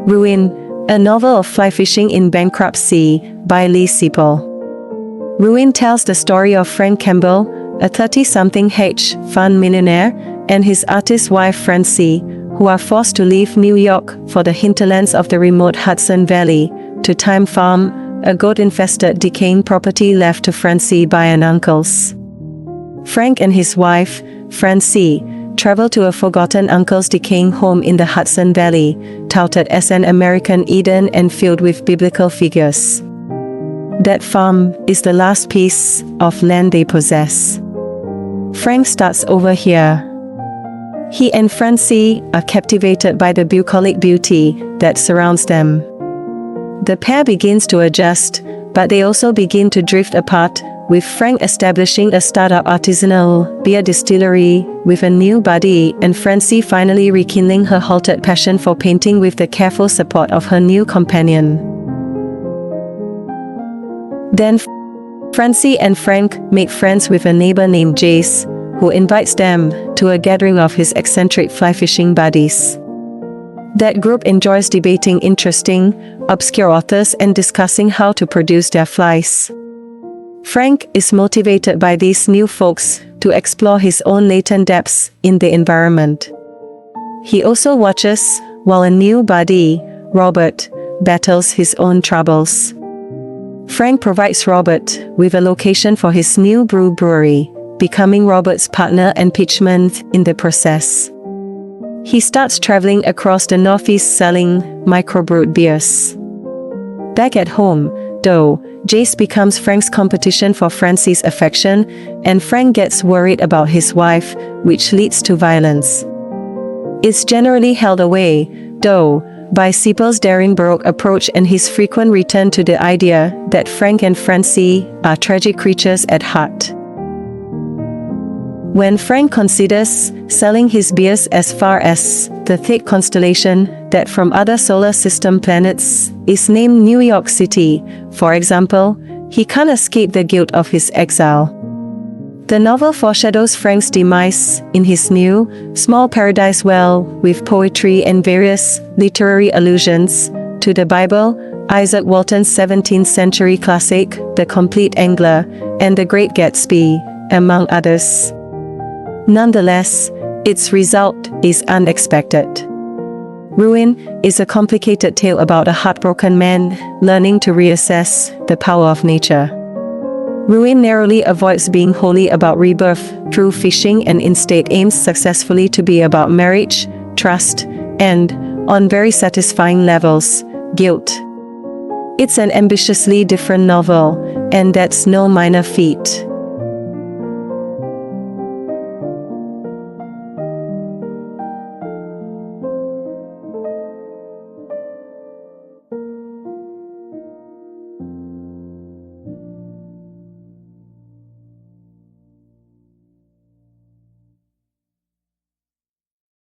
Ruin, a novel of fly fishing in bankruptcy, by Leigh Seippel. Ruin tells the story of Frank Campbell, a 30-something hedge fund millionaire, and his artist wife Francie, who are forced to leave New York for the hinterlands of the remote Hudson Valley, to Time Farm, a goat-infested decaying property left to Francie by an uncle's. Frank and his wife, Francie, travel to a forgotten uncle's decaying home in the Hudson Valley, touted as an American Eden and filled with biblical figures. That farm is the last piece of land they possess. Frank starts over here. He and Francie are captivated by the bucolic beauty that surrounds them. The pair begins to adjust, but they also begin to drift apart, with Frank establishing a startup artisanal beer distillery with a new buddy, and Francie finally rekindling her halted passion for painting with the careful support of her new companion. Then Francie and Frank make friends with a neighbor named Jace, who invites them to a gathering of his eccentric fly fishing buddies. That group enjoys debating interesting, obscure authors and discussing how to produce their flies. Frank is motivated by these new folks to explore his own latent depths in the environment. He also watches while a new buddy, Robert, battles his own troubles. Frank provides Robert with a location for his new brewery, becoming Robert's partner and pitchman in the process. He starts traveling across the Northeast selling microbrewed beers. Back at home, though, Jace becomes Frank's competition for Francie's affection, and Frank gets worried about his wife, which leads to violence. It's generally held away, though, by Seippel's daring baroque approach and his frequent return to the idea that Frank and Francie are tragic creatures at heart. When Frank considers selling his beers as far as the thick constellation that from other solar system planets is named New York City, for example, he can't escape the guilt of his exile. The novel foreshadows Frank's demise in his new, small paradise well, with poetry and various literary allusions to the Bible, Isaac Walton's 17th century classic, The Complete Angler, and The Great Gatsby, among others. Nonetheless, its result is unexpected. Ruin is a complicated tale about a heartbroken man learning to reassess the power of nature. Ruin narrowly avoids being wholly about rebirth through fishing and instead aims successfully to be about marriage, trust, and, on very satisfying levels, guilt. It's an ambitiously different novel, and that's no minor feat.